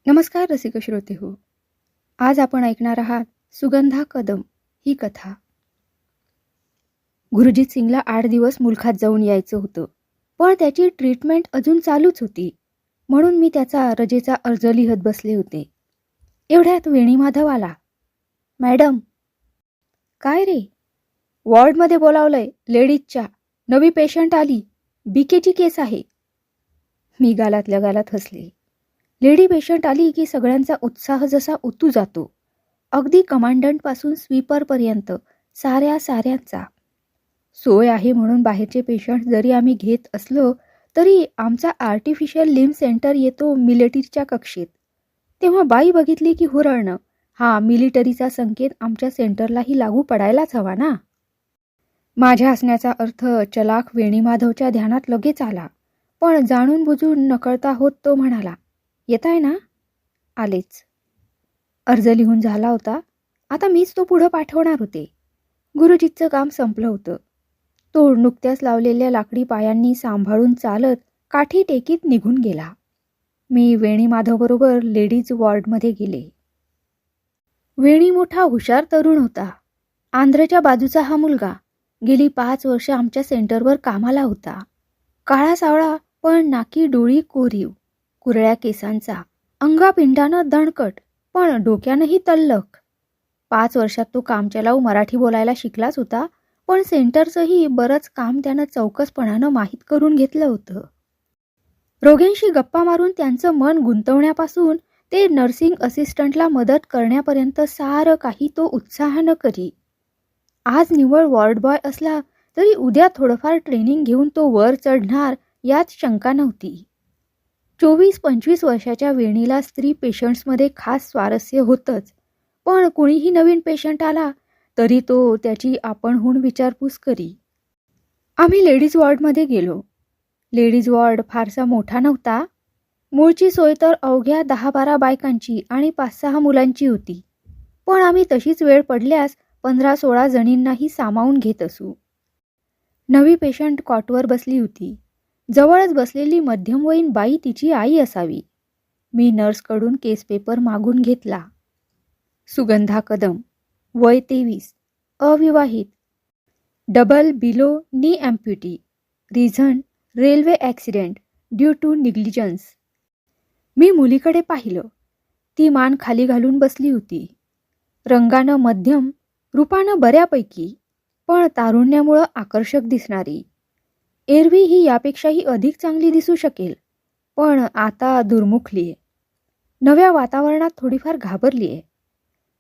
नमस्कार रसिक श्रोते हो. आज आपण ऐकणार आहात सुगंधा कदम ही कथा. गुरुजीत सिंगला 8 दिवस मुलखात जाऊन यायचं होतं, पण त्याची ट्रीटमेंट अजून चालूच होती. म्हणून मी त्याचा रजेचा अर्ज लिहत बसले होते. एवढ्यात वेणी माधव आला. मॅडम. काय रे? वॉर्डमध्ये बोलावलंय, लेडीजच्या. नवी पेशंट आली, बीकेची केस आहे. मी गालातल्या गालात हसले. लेडी पेशंट आली की सगळ्यांचा उत्साह जसा उतू जातो. अगदी कमांडंटपासून स्वीपरपर्यंत साऱ्यांचा. सोय आहे म्हणून बाहेरचे पेशंट जरी आम्ही घेत असलो तरी आमचा आर्टिफिशियल लिम्ब सेंटर येतो मिलिटरीच्या कक्षेत. तेव्हा बाई बघितली की हुरळणं. हा मिलिटरीचा संकेत आमच्या सेंटरलाही लागू पडायलाच हवा ना. माझ्या हसण्याचा अर्थ चलाख वेणीमाधवच्या ध्यानात लगेच आला, पण जाणून बुजून नकळता होत तो म्हणाला, येताय ना? आलेच. अर्ज लिहून झाला होता. आता मीच तो पुढं पाठवणार होते. गुरुजीचं काम संपलं होतं. तो नुकत्याच लावलेल्या लाकडी पायांनी सांभाळून चालत काठी टेकीत निघून गेला. मी वेणी माधवबरोबर लेडीज वॉर्डमध्ये गेले. वेणी मोठा हुशार तरुण होता. आंध्रच्या बाजूचा हा मुलगा गेली 5 वर्ष आमच्या सेंटरवर कामाला होता. काळा सावळा पण नाकी डोळी कोरीव, कुरळ्या केसांचा, अंगापिंडानं दणकट पण डोक्यानंही तल्लख. 5 वर्षात तो कामचलाऊ मराठी बोलायला शिकलाच होता, पण सेंटरचंही बरंच काम त्यानं चौकसपणानं माहीत करून घेतलं होतं. रोग्यांशी गप्पा मारून त्यांचं मन गुंतवण्यापासून ते नर्सिंग असिस्टंटला मदत करण्यापर्यंत सारं काही तो उत्साहानं करी. आज निव्वळ वॉर्ड बॉय असला तरी उद्या थोडंफार ट्रेनिंग घेऊन तो वर चढणार यात शंका नव्हती. 24-25 वर्षाच्या वेणीला स्त्री पेशंट्समध्ये खास स्वारस्य होतंच, पण कुणीही नवीन पेशंट आला तरी तो त्याची आपणहून विचारपूस करी. आम्ही लेडीज वॉर्डमध्ये गेलो. लेडीज वॉर्ड फारसा मोठा नव्हता. मूळची सोय तर अवघ्या 10-12 बायकांची आणि 5-6 मुलांची होती, पण आम्ही तशीच वेळ पडल्यास 15-16 जणींनाही सामावून घेत असू. नवी पेशंट कॉटवर बसली होती. जवळच बसलेली मध्यमवयीन बाई तिची आई असावी. मी नर्सकडून केस पेपर मागून घेतला. सुगंधा कदम, वय 23, अविवाहित, double below knee amputee, reason railway accident due to negligence. मी मुलीकडे पाहिलं. ती मान खाली घालून बसली होती. रंगानं मध्यम, रूपानं बऱ्यापैकी, पण तारुण्यामुळं आकर्षक दिसणारी. एरवी ही यापेक्षाही अधिक चांगली दिसू शकेल, पण आता दुर्मुखलीये. नव्या वातावरणात थोडीफार घाबरलीये.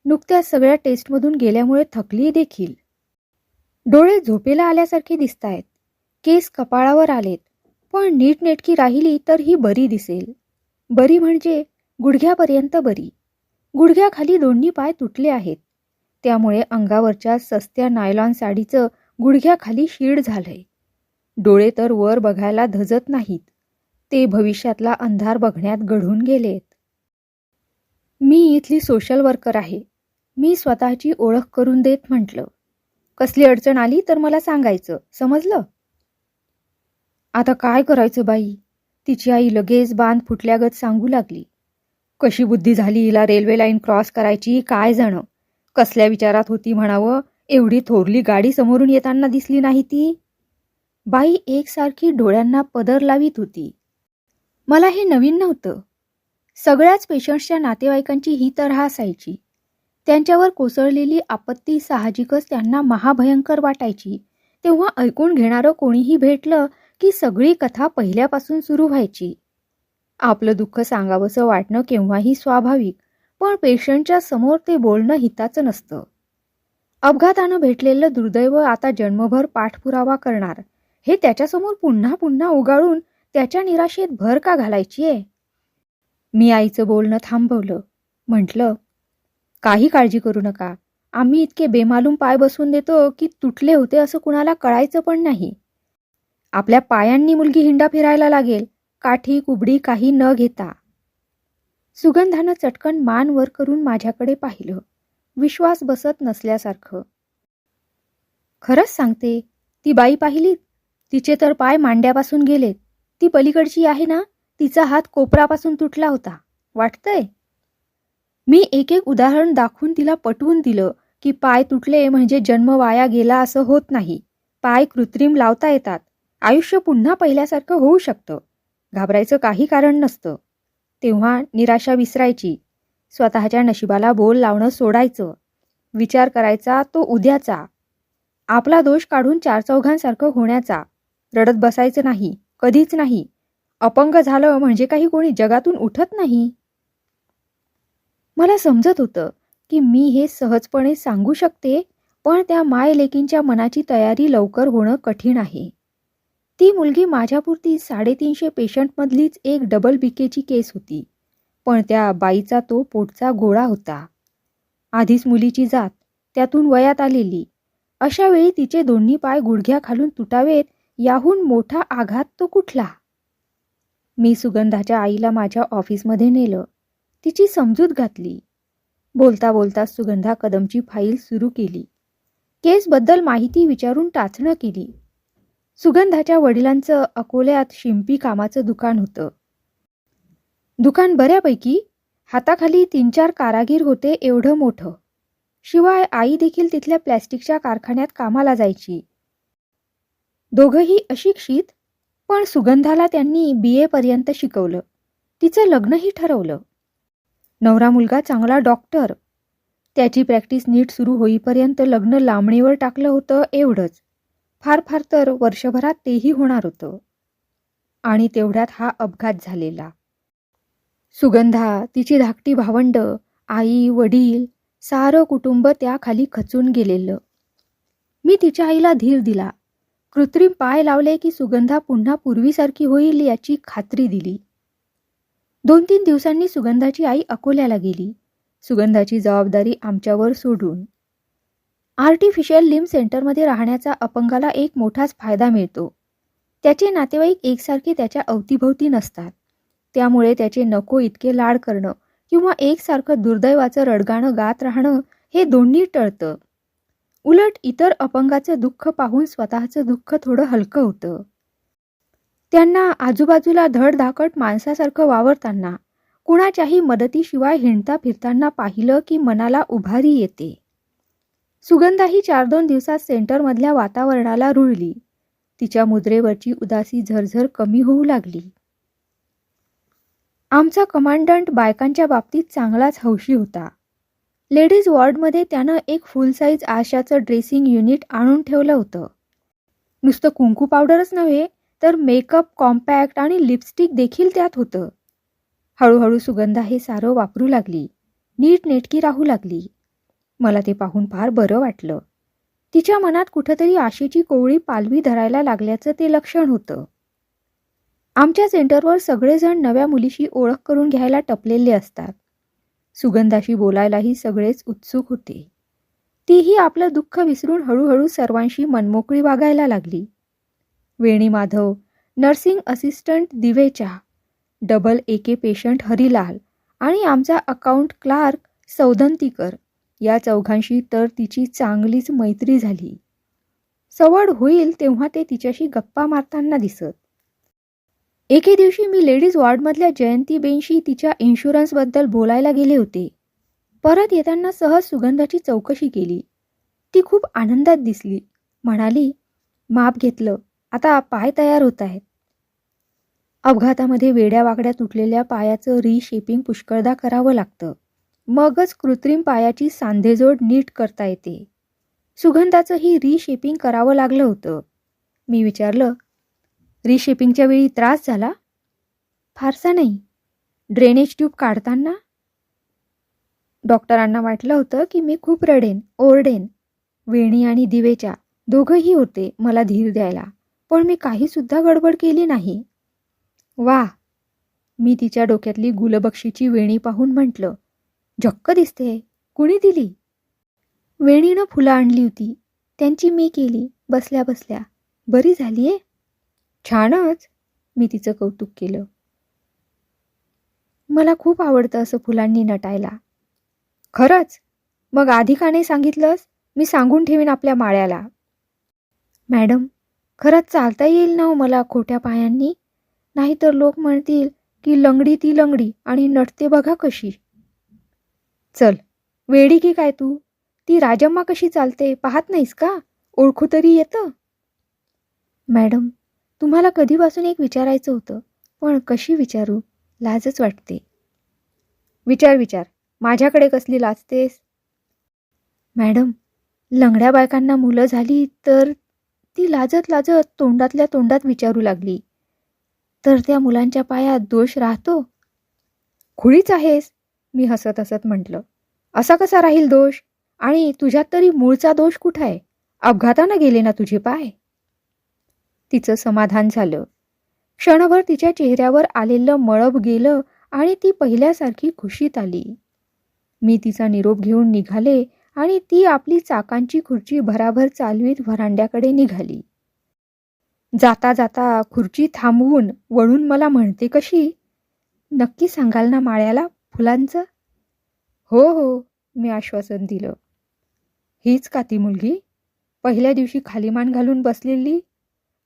नुकत्याच सगळ्या टेस्टमधून गेल्यामुळे थकली देखील. डोळे झोपेला आल्यासारखे दिसतायत. केस कपाळावर आलेत, पण नीटनेटकी राहिली तर ही बरी दिसेल. बरी म्हणजे गुडघ्यापर्यंत बरी. गुडघ्याखाली दोन्ही पाय तुटले आहेत, त्यामुळे अंगावरच्या सस्त्या नायलॉन साडीचं गुडघ्याखाली शीड झालंय. डोळे तर वर बघायला धजत नाहीत, ते भविष्यातला अंधार बघण्यात गढून गेलेत. मी इथली सोशल वर्कर आहे. मी स्वतःची ओळख करून देत म्हटलं. कसली अडचण आली तर मला सांगायचं, समजलं? आता काय करायचं बाई? तिची आई लगेच बांध फुटल्यागत सांगू लागली. कशी बुद्धी झाली हिला रेल्वे लाईन क्रॉस करायची काय जाणं. कसल्या विचारात होती म्हणावं, एवढी थोरली गाडी समोरून येताना दिसली नाही ती. बाई एकसारखी डोळ्यांना पदर लावीत होती. मला हे नवीन नव्हतं. सगळ्याच पेशंट्सच्या नातेवाईकांची ही तऱ्हा असायची. त्यांच्यावर कोसळलेली आपत्ती साहजिकच त्यांना महाभयंकर वाटायची. तेव्हा ऐकून घेणारं कोणीही भेटलं की सगळी कथा पहिल्यापासून सुरू व्हायची. आपलं दुःख सांगावंसं वाटणं केव्हाही स्वाभाविक, पण पेशंटच्या समोर ते बोलणं हिताचं नसतं. अपघातानं भेटलेलं दुर्दैव आता जन्मभर पाठपुरावा करणार, हे त्याच्यासमोर पुन्हा पुन्हा उगाळून त्याच्या निराशेत भर का घालायची आहे? मी आईचं बोलणं थांबवलं. म्हटलं, काही काळजी करू नका. आम्ही इतके बेमालूम पाय बसवून देतो की तुटले होते असं कुणाला कळायचं पण नाही. आपल्या पायांनी मुलगी हिंडा फिरायला लागेल, काठी कुबडी काही न घेता. सुगंधानं चटकन मान वर करून माझ्याकडे पाहिलं, विश्वास बसत नसल्यासारखं. खरंच सांगते, ती बाई पाहिली? तिचे तर पाय मांड्यापासून गेलेत. ती पलीकडची आहे ना, तिचा हात कोपरापासून तुटला होता. वाटतंय? मी एक एक उदाहरण दाखवून तिला पटवून दिलं की पाय तुटले म्हणजे जन्म वाया गेला असं होत नाही. पाय कृत्रिम लावता येतात. आयुष्य पुन्हा पहिल्यासारखं होऊ शकतं. घाबरायचं काही कारण नसतं. तेव्हा निराशा विसरायची. स्वतःच्या नशिबाला बोल लावणं सोडायचं. विचार करायचा तो उद्याचा. आपला दोष काढून चारचौघांसारखं होण्याचा. रडत बसायचं नाही, कधीच नाही. अपंग झालं म्हणजे काही कोणी जगातून उठत नाही. मला समजत होतं की मी हे सहजपणे सांगू शकते, पण त्या मायलेकींच्या मनाची तयारी लवकर होणं कठीण आहे. ती मुलगी माझ्यापुरती 350 पेशंटमधलीच एक डबल बीकेची केस होती, पण त्या बाईचा तो पोटचा गोळा होता. आधीच मुलीची जात, त्यातून वयात आलेली. अशा वेळी तिचे दोन्ही पाय गुडघ्याखालून तुटावेत याहून मोठा आघात तो कुठला? मी सुगंधाच्या आईला माझ्या ऑफिसमध्ये नेलं. तिची समजूत घातली. बोलता बोलता सुगंधा कदमची फाईल सुरू केली. केसबद्दल माहिती विचारून टाचणं केली. सुगंधाच्या वडिलांचं अकोल्यात शिंपी कामाचं दुकान होतं. दुकान बऱ्यापैकी, हाताखाली 3-4 कारागीर होते एवढं मोठं. शिवाय आई देखील तिथल्या प्लॅस्टिकच्या कारखान्यात कामाला जायची. दोघंही अशिक्षित, पण सुगंधाला त्यांनी BA पर्यंत शिकवलं. तिचं लग्नही ठरवलं. नवरा मुलगा चांगला डॉक्टर. त्याची प्रॅक्टिस नीट सुरू होईपर्यंत लग्न लांबणीवर टाकलं होतं एवढंच. फार फार तर वर्षभरात तेही होणार होतं. आणि तेवढ्यात हा अपघात झालेला. सुगंधा, तिची धाकटी भावंड, आई, वडील, सारं कुटुंब त्याखाली खचून गेलेलं. मी तिच्या आईला धीर दिला. कृत्रिम पाय लावले की सुगंधा पुन्हा पूर्वीसारखी होईल याची खात्री दिली. 2-3 दिवसांनी सुगंधाची आई अकोल्याला गेली. सुगंधाची जबाबदारी आमच्यावर सोडून. आर्टिफिशियल लिम्ब सेंटरमध्ये राहण्याचा अपंगाला एक मोठाच फायदा मिळतो. त्याचे नातेवाईक एकसारखे त्याच्या अवतीभोवती नसतात. त्यामुळे त्याचे नको इतके लाड करणं किंवा एकसारखं दुर्दैवाचं रडगाणं गात राहणं हे दोन्ही टळतं. उलट इतर अपंगाचं दुःख पाहून स्वतःचं दुःख थोडं हलकं होतं. त्यांना आजूबाजूला धडधाकट माणसासारखं वावरताना, कुणाच्याही मदतीशिवाय हिंडता फिरताना पाहिलं की मनाला उभारी येते. सुगंधाही 4-2 दिवसात सेंटरमधल्या वातावरणाला रुळली. तिच्या मुद्रेवरची उदासी झरझर कमी होऊ लागली. आमचा कमांडंट बायकांच्या बाबतीत चांगलाच हौशी होता. लेडीज वॉर्डमध्ये त्यानं एक फुल साईज आरशाचं ड्रेसिंग युनिट आणून ठेवलं होतं. नुसतं कुंकू पावडरच नव्हे तर मेकअप, कॉम्पॅक्ट आणि लिपस्टिक देखील त्यात होतं. हळूहळू सुगंधा हे सारं वापरू लागली. नीटनेटकी राहू लागली. मला ते पाहून फार बरं वाटलं. तिच्या मनात कुठंतरी आशेची कोवळी पालवी धरायला लागल्याचं ते लक्षण होतं. आमच्या सेंटरवर सगळेजण नव्या मुलीशी ओळख करून घ्यायला टपलेले असतात. सुगंधाशी बोलायलाही सगळेच उत्सुक होते. तीही आपलं दुःख विसरून हळूहळू सर्वांशी मनमोकळी वागायला लागली. वेणी Madhav, nursing assistant दिवेचा, double AK patient Harilal आणि आमचा अकाउंट क्लार्क सौदंतीकर या चौघांशी तर तिची चांगलीच मैत्री झाली. सवड होईल तेव्हा ते तिच्याशी गप्पा मारताना दिसत. एके दिवशी मी लेडीज वॉर्डमधल्या जयंतीबेनशी तिच्या इन्शुरन्सबद्दल बोलायला गेले होते. परत येताना सहज सुगंधाची चौकशी केली. ती खूप आनंदात दिसली. म्हणाली, माप घेतलं, आता पाय तयार होत आहेत. अपघातामध्ये वेड्यावाकड्या तुटलेल्या पायाचं रिशेपिंग पुष्कळदा करावं लागतं. मगच कृत्रिम पायाची सांधेजोड नीट करता येते. सुगंधाचंही रिशेपिंग करावं लागलं होतं. मी विचारलं, रिशेपिंगच्या वेळी त्रास झाला? फारसा नाही. ड्रेनेज ट्यूब काढताना? डॉक्टरांना वाटलं होतं की मी खूप रडेन, ओरडेन. वेणी आणि दिवेच्या दोघंही होते मला धीर द्यायला, पण मी काहीसुद्धा गडबड केली नाही. वाह! मी तिच्या डोक्यातली गुलबक्षीची वेणी पाहून म्हटलं, झक्क दिसते. कुणी दिली? वेणीनं फुलं आणली होती. त्यांची मी केली बसल्या बसल्या. बरी झालीये? छानच. मी तिचं कौतुक केलं. मला खूप आवडतं असं फुलांनी नटायला. खरंच? मग आधी का नाही सांगितलंस? मी सांगून ठेवीन आपल्या माळ्याला. मॅडम, खरंच चालता येईल ना हो मला खोट्या पायांनी? नाहीतर लोक म्हणतील की लंगडी ती लंगडी आणि नटते बघा कशी. चल, वेडी की काय तू? ती राजम्मा कशी चालते पाहत नाहीस का? ओळखू तरी येतं. मॅडम, तुम्हाला कधीपासून एक विचारायचं होतं, पण कशी विचारू? लाजच वाटते. विचार विचार, माझ्याकडे कसली लाजतेस? मॅडम, लंगड्या बायकांना मुलं झाली तर ती लाजत लाजत तोंडातल्या तोंडात विचारू लागली, तर त्या मुलांच्या पायात दोष राहतो? खुळीच आहेस, मी हसत हसत म्हटलं. असा कसा राहील दोष? आणि तुझ्यात तरी मूळचा दोष कुठं आहे? अपघातानं गेले ना तुझे पाय? तिचं समाधान झालं. क्षणभर तिच्या चेहऱ्यावर आलेलं मळब गेलं आणि ती पहिल्यासारखी खुशीत आली. मी तिचा निरोप घेऊन निघाले आणि ती आपली चाकांची खुर्ची भराभर चालवीत व्हरांड्याकडे निघाली. जाता जाता खुर्ची थांबवून वळून मला म्हणते कशी, नक्की सांगाल ना माळ्याला फुलांचं? हो हो, मी आश्वासन दिलं. हीच का ती मुलगी? पहिल्या दिवशी खाली मान घालून बसलेली,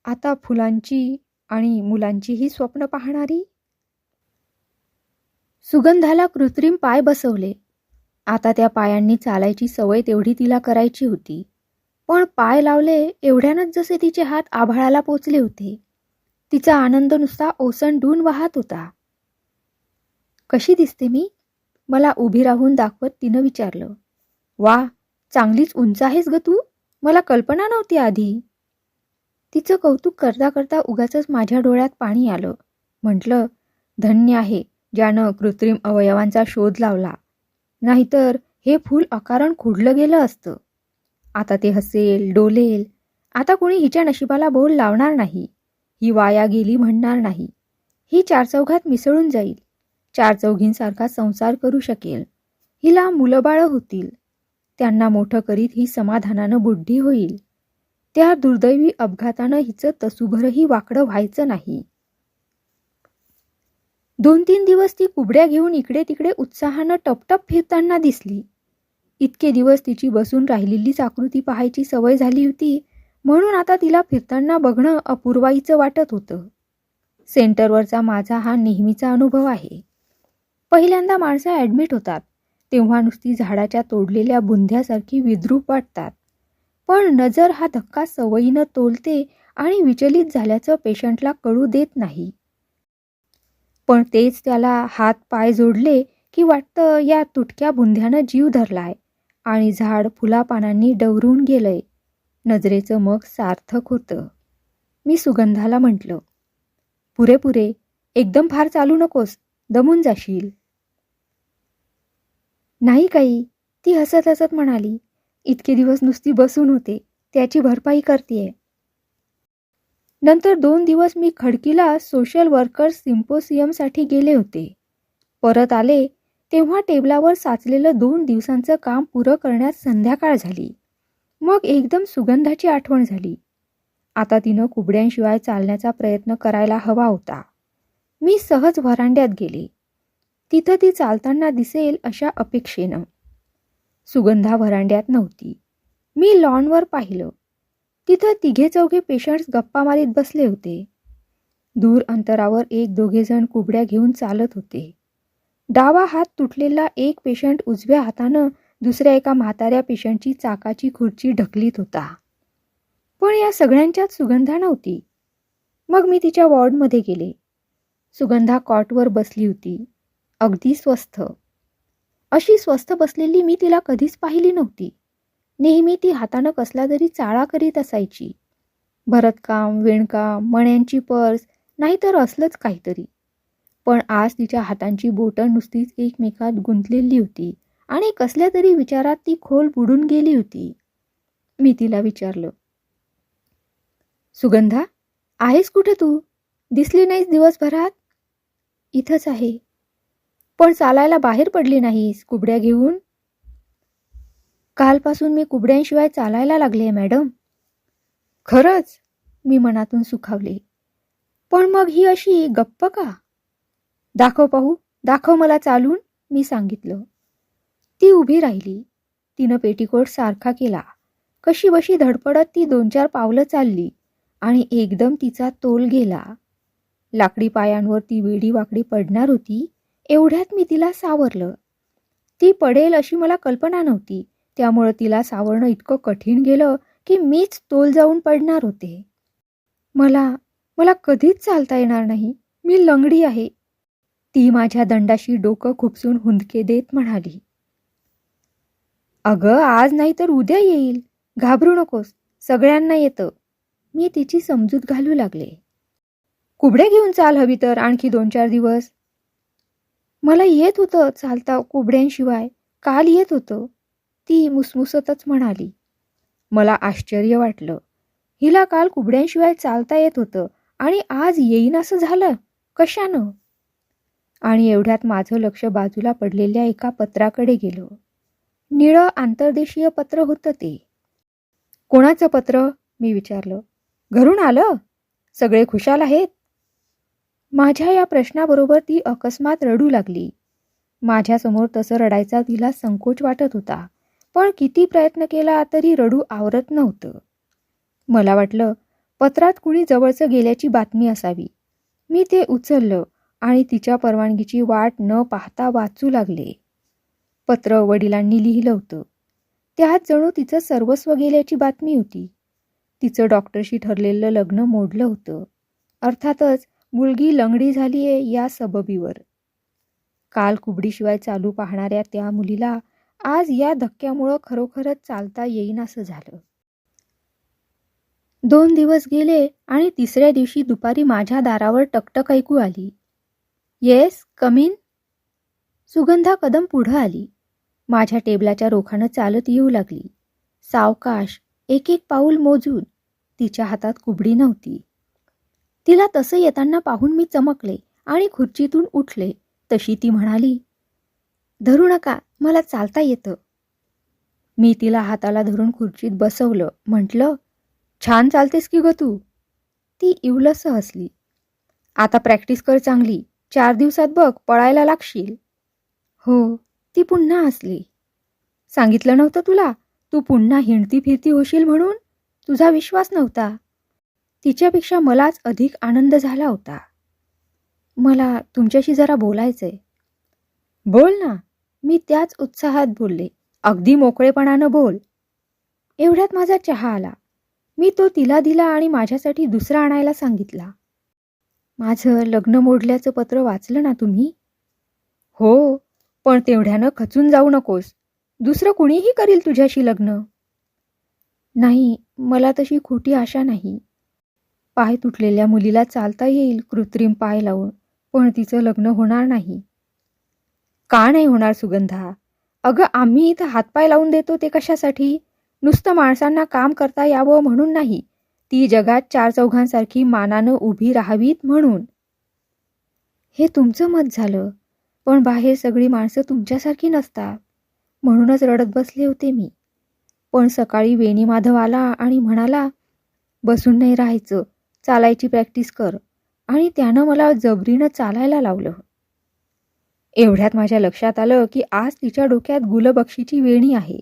आता फुलांची आणि मुलांचीही स्वप्न पाहणारी? सुगंधाला कृत्रिम पाय बसवले. आता त्या पायांनी चालायची सवय तेवढी तिला करायची होती. पण पाय लावले एवढ्यानंच जसे तिचे हात आभाळाला पोचले होते. तिचा आनंद नुसता ओसंडून वाहत होता. कशी दिसते मी? मला उभी राहून दाखवत तिनं विचारलं. वा, चांगलीच उंच आहेस ग तू, मला कल्पना नव्हती आधी. तिचं कौतुक करता करता उगाचच माझ्या डोळ्यात पाणी आलं. म्हटलं, धन्य आहे ज्यानं कृत्रिम अवयवांचा शोध लावला, नाहीतर हे फूल अकारण खुडलं गेलं असतं. आता ते हसेल, डोलेल. आता कोणी हिच्या नशिबाला बोल लावणार नाही. ही वाया गेली म्हणणार नाही. ही चारचौघात मिसळून जाईल. चारचौघींसारखा संसार करू शकेल. हिला मुलंबाळं होतील. त्यांना मोठं करीत ही समाधानानं बुड्ढी होईल. त्या दुर्दैवी अपघातानं हिचं तसूभरही वाकडं व्हायचं नाही. 2-3 दिवस ती कुबड्या घेऊन इकडे तिकडे उत्साहानं टपटप फिरताना दिसली. इतके दिवस तिची बसून राहिलेलीच आकृती पाहायची सवय झाली होती, म्हणून आता तिला फिरताना बघणं अपूर्वाईचं वाटत होतं. सेंटरवरचा माझा हा नेहमीचा अनुभव आहे. पहिल्यांदा माणसं ॲडमिट होतात तेव्हा नुसती झाडाच्या तोडलेल्या बुंध्यासारखी विद्रूप वाटतात. पण नजर हा धक्का सवयीनं तोलते आणि विचलित झाल्याचं पेशंटला कळू देत नाही. पण तेच त्याला हात पाय जोडले की वाटतं या तुटक्या बुंध्यानं जीव धरलाय आणि झाड फुलापानांनी डवरून गेलंय. नजरेचं मग सार्थक होतं. मी सुगंधाला म्हटलं, पुरे पुरे, एकदम फार चालू नकोस, दमून जाशील. नाही काही, ती हसत हसत म्हणाली. इतके दिवस नुसती बसून होते, त्याची भरपाई करतेय. नंतर 2 दिवस मी खडकीला सोशल वर्कर्स सिम्पोसियमसाठी गेले होते. परत आले तेव्हा टेबलावर साचलेलं 2 दिवसांचं काम पुरं करण्यात संध्याकाळ झाली. मग एकदम सुगंधाची आठवण झाली. आता तिनं कुबड्यांशिवाय चालण्याचा प्रयत्न करायला हवा होता. मी सहज व्हरांड्यात गेले. तिथं ती चालताना दिसेल अशा अपेक्षेनं. सुगंधा व्हरांड्यात नव्हती. मी लॉनवर पाहिलं. तिथं 3-4 पेशंट्स गप्पा मारीत बसले होते. दूर अंतरावर 1-2 जण कुबड्या घेऊन चालत होते. डावा हात तुटलेला एक पेशंट उजव्या हातानं दुसऱ्या एका म्हाताऱ्या पेशंटची चाकाची खुर्ची ढकलीत होता. पण या सगळ्यांच्यात सुगंधा नव्हती. मग मी तिच्या वॉर्डमध्ये गेले. सुगंधा कॉटवर बसली होती, अगदी स्वस्थ. अशी स्वस्थ बसलेली मी तिला कधीच पाहिली नव्हती. नेहमी ती हातानं कसला तरी चाळा करीत असायची. भरतकाम, विणकाम, मण्यांची पर्स, नाहीतर असलंच काहीतरी. पण आज तिच्या हातांची बोटं नुसतीच एकमेकात गुंतलेली होती आणि कसल्या तरी विचारात ती खोल बुडून गेली होती. मी तिला विचारलं, सुगंधा, आहेस कुठे तू? दिसली नाहीस दिवसभरात? इथंच आहे. पण चालायला बाहेर पडली नाहीस कुबड्या घेऊन? कालपासून मी कुबड्यांशिवाय चालायला लागले मॅडम. खरंच? मी मनातून सुखावले. पण मग ही अशी गप्प का? दाखव पाहू, दाखव मला चालून, मी सांगितलं. ती उभी राहिली. तिनं पेटीकोट सारखा केला. कशी बशी धडपडत ती 2-4 पावलं चालली आणि एकदम तिचा तोल गेला. लाकडी पायांवर ती वेडी वाकडी पडणार होती. एवढ्यात मी तिला सावरलं. ती पडेल अशी मला कल्पना नव्हती, त्यामुळं तिला सावरणं इतकं कठीण गेलं की मीच तोल जाऊन पडणार होते. मला मला कधीच चालता येणार नाही. मी लंगडी आहे. ती माझ्या दंडाशी डोकं खुपसून हुंदके देत म्हणाली. अगं, आज नाही तर उद्या येईल. घाबरू नकोस. सगळ्यांना येतं. मी तिची समजूत घालू लागले. कुबडे घेऊन चाल हवी तर आणखी 2-4 दिवस. मला येत होतं चालता कुबड्यांशिवाय. काल येत होतं. ती मुसमुसतच म्हणाली. मला आश्चर्य वाटलं. हिला काल कुबड्यांशिवाय चालता येत होतं आणि आज येईन असं झालं. कशानं? आणि एवढ्यात माझं लक्ष बाजूला पडलेल्या एका पत्राकडे गेलं. निळं आंतरदेशीय पत्र होतं ते. कोणाचं पत्र? मी विचारलं. घरून आलं? सगळे खुशाल आहेत? माझ्या या प्रश्नाबरोबर ती अकस्मात रडू लागली. माझ्यासमोर तसं रडायचा तिला संकोच वाटत होता, पण किती प्रयत्न केला तरी रडू आवरत नव्हतं. मला वाटलं पत्रात कुणी जवळचं गेल्याची बातमी असावी. मी ते उचललं आणि तिच्या परवानगीची वाट न पाहता वाचू लागले. पत्र वडिलांनी लिहिलं होतं. त्यात जणू तिचं सर्वस्व गेल्याची बातमी होती. तिचं डॉक्टरशी ठरलेलं लग्न मोडलं होतं. अर्थातच मुलगी लंगडी झालीये या सबबीवर. काल कुबडीशिवाय चालू पाहणाऱ्या त्या मुलीला आज या धक्क्यामुळं खरोखरच चालता येईन असं झालं. 2 दिवस गेले आणि तिसऱ्या दिवशी दुपारी माझ्या दारावर टकटक ऐकू आली. Yes, come in. Sugandha Kadam पुढं आली. माझ्या टेबलाच्या रोखानं चालत येऊ लागली. सावकाश, एक एक पाऊल मोजून. तिच्या हातात कुबडी नव्हती. तिला तसं येताना पाहून मी चमकले आणि खुर्चीतून उठले तशी ती म्हणाली, धरू नका, मला चालता येतं. मी तिला हाताला धरून खुर्चीत बसवलं. म्हटलं, छान चालतेस की ग तू. ती इवलस हसली. आता प्रॅक्टिस कर चांगली. 4 दिवसात बघ पळायला लागशील. हो. ती पुन्हा हसली. सांगितलं नव्हतं तुला, तू पुन्हा हिंडती फिरती होशील म्हणून? तुझा विश्वास नव्हता. तिच्यापेक्षा मलाच अधिक आनंद झाला होता. मला तुमच्याशी जरा बोलायचंय. बोल ना. मी त्याच उत्साहात बोलले. अगदी मोकळेपणानं बोल. एवढ्यात माझा चहा आला. मी तो तिला दिला आणि माझ्यासाठी दुसरा आणायला सांगितला. माझं लग्न मोडल्याचं पत्र वाचलं ना तुम्ही? हो, पण तेवढ्यानं खचून जाऊ नकोस. दुसरं कुणीही करील तुझ्याशी लग्न. नाही, मला तशी खोटी आशा नाही. पाय तुटलेल्या मुलीला चालता येईल कृत्रिम पाय लावून, पण तिचं लग्न होणार नाही. का नाही होणार सुगंधा? अगं, आम्ही इथं हातपाय लावून देतो ते कशासाठी? नुसतं माणसांना काम करता यावं म्हणून नाही. ती जगात 4 चौघांसारखी मानानं उभी राहावीत म्हणून. हे तुमचं मत झालं, पण बाहेर सगळी माणसं तुमच्यासारखी नसतात. म्हणूनच रडत बसले होते मी. पण सकाळी वेणी माधव आला आणि म्हणाला, बसून नाही राहायचं, चालायची प्रॅक्टिस कर. आणि त्यानं मला जबरीनं चालायला लावलं. एवढ्यात माझ्या लक्षात आलं की आज तिच्या डोक्यात गुलबक्षीची वेणी आहे.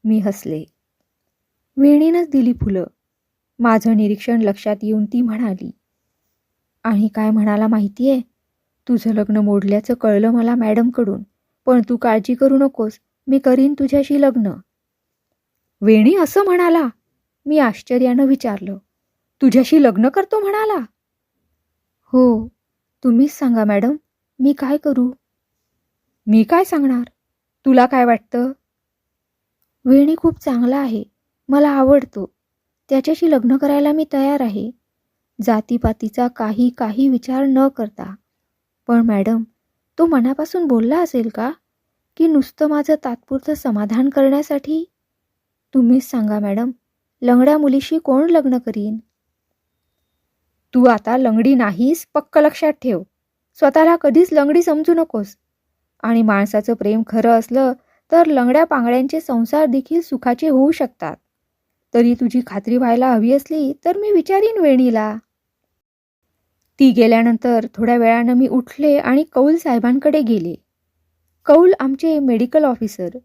मी हसले. वेणीनंच दिली फुलं. माझं निरीक्षण लक्षात येऊन ती म्हणाली, आणि काय म्हणाला माहितीये? तुझं लग्न मोडल्याचं कळलं मला मॅडमकडून, पण तू काळजी करू नकोस, मी करीन तुझ्याशी लग्न. वेणी असं म्हणाला? मी आश्चर्यानं विचारलं. तुझ्याशी लग्न करतो म्हणाला? हो. तुम्हीच सांगा मॅडम, मी काय करू? मी काय सांगणार? तुला काय वाटतं? वेणी खूप चांगला आहे. मला आवडतो. त्याच्याशी लग्न करायला मी तयार आहे. जातीपातीचा काही विचार न करता. पण मॅडम, तो मनापासून बोलला असेल का? की नुसतं माझं तात्पुरतं समाधान करण्यासाठी? तुम्हीच सांगा मॅडम, लंगड्या मुलीशी कोण लग्न करीन? तू आता लंगडी नाहीस, पक्क लक्षात ठेव. स्वतःला कधीच लंगडी समजू नकोस. आणि माणसाचं प्रेम खरं असलं तर लंगड्या पांगड्यांचे संसार देखील सुखाचे होऊ शकतात. तरी तुझी खात्री व्हायला हवी असली तर मी विचारीन वेणीला. ती गेल्यानंतर थोड्या वेळानं मी उठले आणि कौल साहेबांकडे गेले. कौल आमचे मेडिकल ऑफिसर.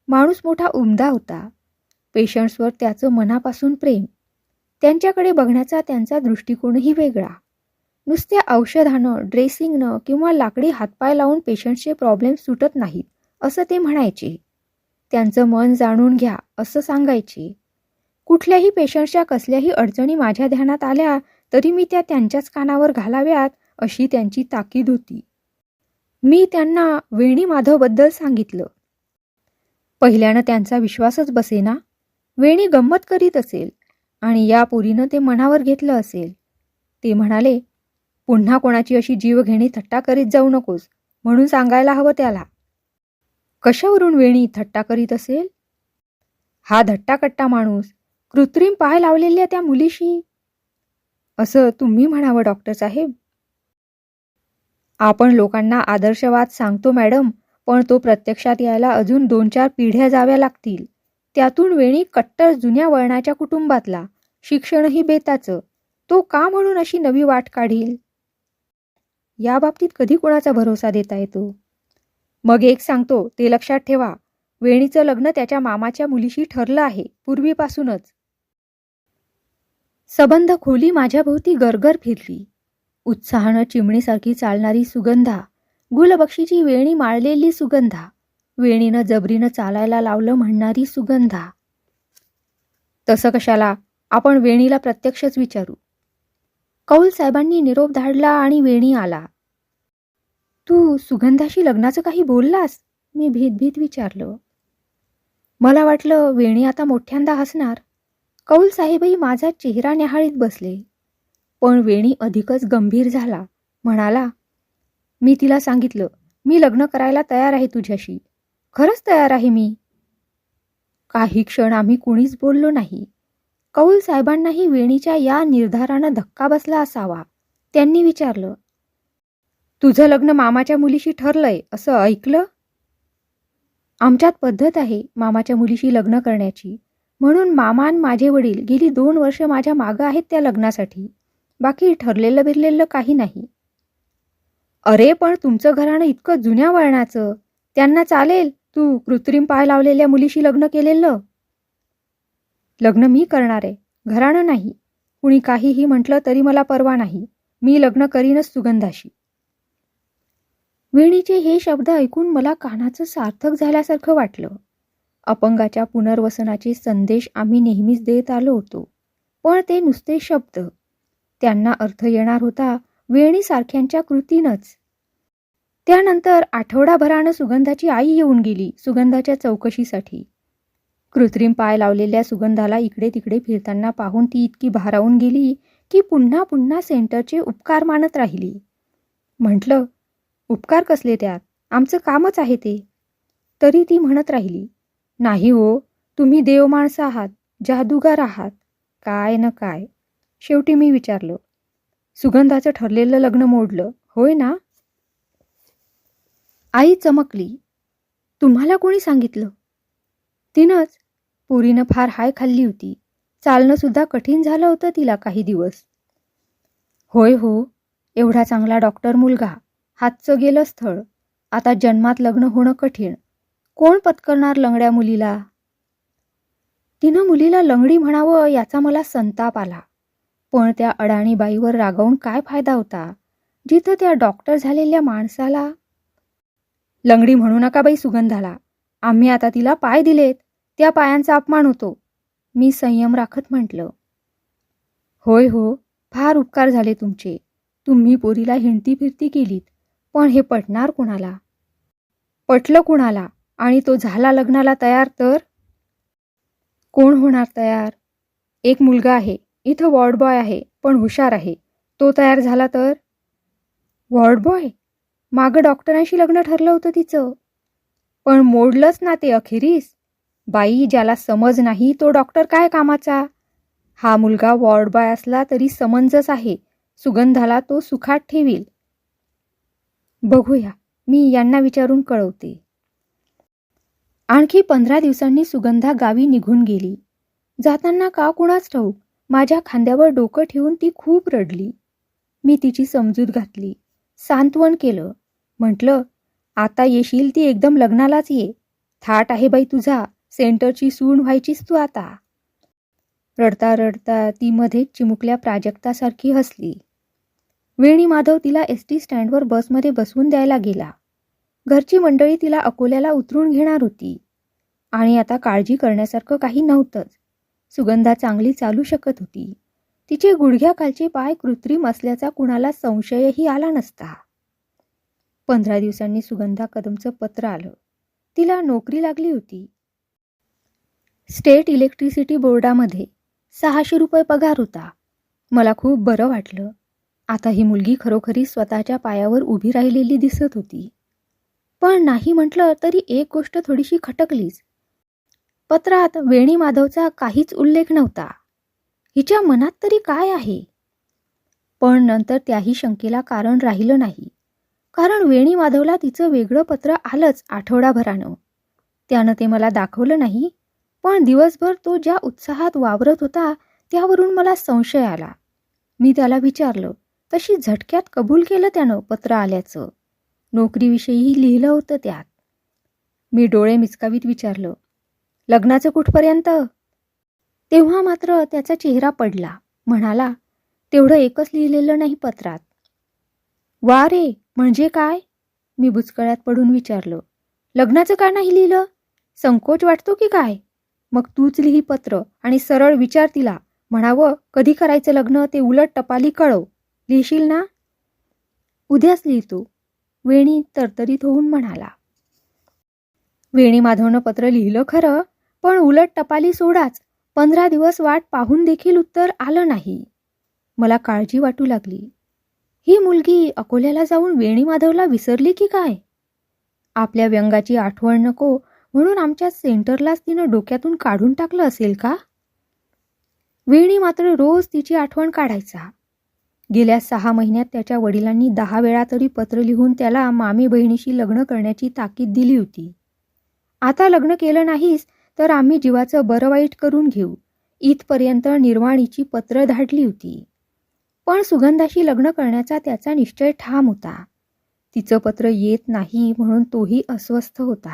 माणूस मोठा उमदा होता. पेशंट्सवर त्याचं मनापासून प्रेम. त्यांच्याकडे बघण्याचा त्यांचा दृष्टिकोनही वेगळा. नुसत्या औषधानं, ड्रेसिंगनं किंवा लाकडी हातपाय लावून पेशंटचे प्रॉब्लेम सुटत नाहीत असं ते म्हणायचे. त्यांचं मन जाणून घ्या असं सांगायचे. कुठल्याही पेशंटच्या कसल्याही अडचणी माझ्या ध्यानात आल्या तरी मी त्या त्यांच्याच कानावर घालाव्यात अशी त्यांची ताकीद होती. मी त्यांना वेणी माधवबद्दल सांगितलं. पहिल्यानं त्यांचा विश्वासच बसेना. वेणी गंमत करीत असेल आणि या पोरीनं ते मनावर घेतलं असेल. ते म्हणाले, पुन्हा कोणाची अशी जीवघेणी थट्टा करीत जाऊ नकोस म्हणून सांगायला हवं त्याला. कशावरून वेणी थट्टा करीत असेल? हा धट्टाकट्टा माणूस कृत्रिम पाय लावलेल्या त्या मुलीशी. असं तुम्ही म्हणावं डॉक्टर साहेब. आपण लोकांना आदर्शवाद सांगतो मॅडम, पण तो प्रत्यक्षात यायला अजून 2-4 पिढ्या जाव्या लागतील. त्यातून वेणी कट्टर जुन्या वळणाच्या कुटुंबातला, शिक्षणही बेताचं. तो का म्हणून अशी नवी वाट काढील? या बाबतीत कधी कोणाचा भरोसा देता येतो? मग एक सांगतो ते लक्षात ठेवा, वेणीचं लग्न त्याच्या मामाच्या मुलीशी ठरलं आहे पूर्वीपासूनच. सबंध खोली माझ्याभोवती गरगर फिरली. उत्साहानं चिमणीसारखी चालणारी सुगंधा, गुलबक्षीची वेणी माळलेली सुगंधा, वेणीनं जबरीनं चालायला लावलं म्हणणारी सुगंधा. तसं कशाला, आपण वेणीला प्रत्यक्षच विचारू. कौल साहेबांनी निरोप धाडला आणि वेणी आला. तू सुगंधाशी लग्नाचं काही बोललास? मी भीत विचारलं. मला वाटलं वेणी आता मोठ्यांदा हसणार. कौल साहेबही माझा चेहरा न्याहाळीत बसले. पण वेणी अधिकच गंभीर झाला. म्हणाला, मी तिला सांगितलं, मी लग्न करायला तयार आहे तुझ्याशी. खरंच तयार आहे मी. काही क्षण आम्ही कुणीच बोललो नाही. कौल साहेबांनाही वेणीच्या या निर्धारानं धक्का बसला असावा. त्यांनी विचारलं, तुझं लग्न मामाच्या मुलीशी ठरलंय असं ऐकलं? आमच्यात पद्धत आहे मामाच्या मुलीशी लग्न करण्याची, म्हणून मामान माझे वडील गेली 2 वर्ष माझ्या मागं आहेत त्या लग्नासाठी. बाकी ठरलेलं बिरलेलं काही नाही. अरे पण तुमचं घराणं इतकं जुन्या वळणाचं, त्यांना चालेल तू कृत्रिम पाय लावलेल्या मुलीशी लग्न केलेलं? लग्न मी करणार आहे, घराणं नाही. कुणी काहीही म्हटलं तरी मला पर्वा नाही. मी लग्न करीनच सुगंधाशी. वेणीचे हे शब्द ऐकून मला कानाचं सार्थक झाल्यासारखं वाटलं. अपंगाच्या पुनर्वसनाचे संदेश आम्ही नेहमीच देत आलो होतो, पण ते नुसते शब्द. त्यांना अर्थ येणार होता वेणीसारख्यांच्या कृतीनंच. त्यानंतर आठवडाभरानं सुगंधाची आई येऊन गेली सुगंधाच्या चौकशीसाठी. कृत्रिम पाय लावलेल्या सुगंधाला इकडे तिकडे फिरताना पाहून ती इतकी भारावून गेली की पुन्हा पुन्हा सेंटरचे उपकार मानत राहिली. म्हटलं, उपकार कसले त्यात, आमचं कामच आहे ते. तरी ती म्हणत राहिली, नाही हो, तुम्ही देव माणसं आहात, जादूगार आहात. काय न काय. शेवटी मी विचारलं, सुगंधाचं ठरलेलं लग्न मोडलं होय ना? आई चमकली. तुम्हाला कोणी सांगितलं? तिनंच. पोरीनं फार हाय खाल्ली होती. चालणं सुद्धा कठीण झालं होतं तिला काही दिवस. होय हो, एवढा चांगला डॉक्टर मुलगा, हातचं गेलं स्थळ. आता जन्मात लग्न होणं कठीण. कोण पत्करणार लंगड्या मुलीला? तिनं मुलीला लंगडी म्हणावं याचा मला संताप आला. पण त्या अडाणी बाईवर रागावून काय फायदा होता, जिथं त्या डॉक्टर झालेल्या माणसाला. लंगडी म्हणू नका बाई सुगंधाला. आम्ही आता तिला पाय दिलेत, त्या पायांचा अपमान होतो. मी संयम राखत म्हटलं. होय हो, फार उपकार झाले तुमचे. तुम्ही पोरीला हिंडती फिरती केलीत, पण हे पटणार कुणाला? पटलं कुणाला? आणि तो झाला लग्नाला तयार तर? कोण होणार तयार? एक मुलगा आहे, इथं वॉर्ड बॉय आहे, पण हुशार आहे. तो तयार झाला तर? Ward boy? मागं डॉक्टरांशी लग्न ठरलं होतं तिचं. पण मोडलंच ना ते अखेरीस. बाई, ज्याला समज नाही तो डॉक्टर काय कामाचा? हा मुलगा वॉर्ड बॉय असला तरी समंजस आहे. सुगंधाला तो सुखात ठेवील. बघूया, मी यांना विचारून कळवते. आणखी 15 दिवसांनी सुगंधा गावी निघून गेली. जाताना का कुणाच ठाऊक माझ्या खांद्यावर डोकं ठेवून ती खूप रडली. मी तिची समजूत घातली, सांत्वन केलं. म्हटलं, आता येशील ती एकदम लग्नालाच ये. थाट आहे बाई तुझा, सेंटरची सून व्हायचीस तू आता. रडता रडता ती मध्ये चिमुकल्या प्राजक्तासारखी हसली. वेणी माधव तिला एसटी स्टँडवर बसमध्ये बसवून द्यायला गेला. घरची मंडळी तिला अकोल्याला उतरून घेणार होती आणि आता काळजी करण्यासारखं काही नव्हतंच. सुगंधा चांगली चालू शकत होती. तिचे गुडघ्याखालचे पाय कृत्रिम असल्याचा कुणाला संशयही आला नसता. 15 दिवसांनी सुगंधा कदमचं पत्र आलं. तिला नोकरी लागली होती. स्टेट इलेक्ट्रिसिटी बोर्डामध्ये 600 रुपये पगार होता. मला खूप बरं वाटलं. आता ही मुलगी खरोखरी स्वतःच्या पायावर उभी राहिलेली दिसत होती. पण नाही म्हटलं तरी एक गोष्ट थोडीशी खटकलीच. पत्रात वेणी माधवचा काहीच उल्लेख नव्हता. हिच्या मनात तरी काय आहे? पण नंतर त्याही शंकेला कारण राहिलं नाही. कारण वेणी माधवला तिचं वेगळं पत्र आलंच आठवडाभरानं. त्यानं ते मला दाखवलं नाही, पण दिवसभर तो ज्या उत्साहात वावरत होता त्यावरून मला संशय आला. मी त्याला विचारलं, तशी झटक्यात कबूल केलं त्यानं पत्र आल्याचं. नोकरीविषयीही लिहिलं होतं त्यात. मी डोळे मिचकावीत विचारलं, लग्नाचं कुठपर्यंत? तेव्हा मात्र त्याचा चेहरा पडला. म्हणाला, तेवढं एकच लिहिलेलं नाही पत्रात. वा रे, म्हणजे काय? मी बुचकळ्यात पडून विचारलं. लग्नाचं का नाही लिहिलं? संकोच वाटतो की काय? मग तूच लिही पत्र आणि सरळ विचार तिला. म्हणावं, कधी करायचं लग्न ते उलट टपाली कळव. लिहिशील ना? उद्याच लिहितो, वेणी तरतरीत होऊन म्हणाला. वेणी माधवनं पत्र लिहिलं खरं, पण उलट टपाली सोडाच. 15 दिवस वाट पाहून देखील उत्तर आलं नाही. मला काळजी वाटू लागली. ही मुलगी अकोल्याला जाऊन वेणी माधवला विसरली की काय? आपल्या व्यंगाची आठवण नको म्हणून आमच्या सेंटरलाच तिनं डोक्यातून काढून टाकलं असेल का? वेणी मात्र रोज तिची आठवण काढायचा. गेल्या 6 महिन्यात त्याच्या वडिलांनी 10 वेळा तरी पत्र लिहून त्याला मामी बहिणीशी लग्न करण्याची ताकीद दिली होती. आता लग्न केलं नाहीस तर आम्ही जीवाचं बरं वाईट करून घेऊ, इथपर्यंत निर्वाणीची पत्र धाडली होती. पण सुगंधाशी लग्न करण्याचा त्याचा निश्चय ठाम होता. तिचं पत्र येत नाही म्हणून तोही अस्वस्थ होता.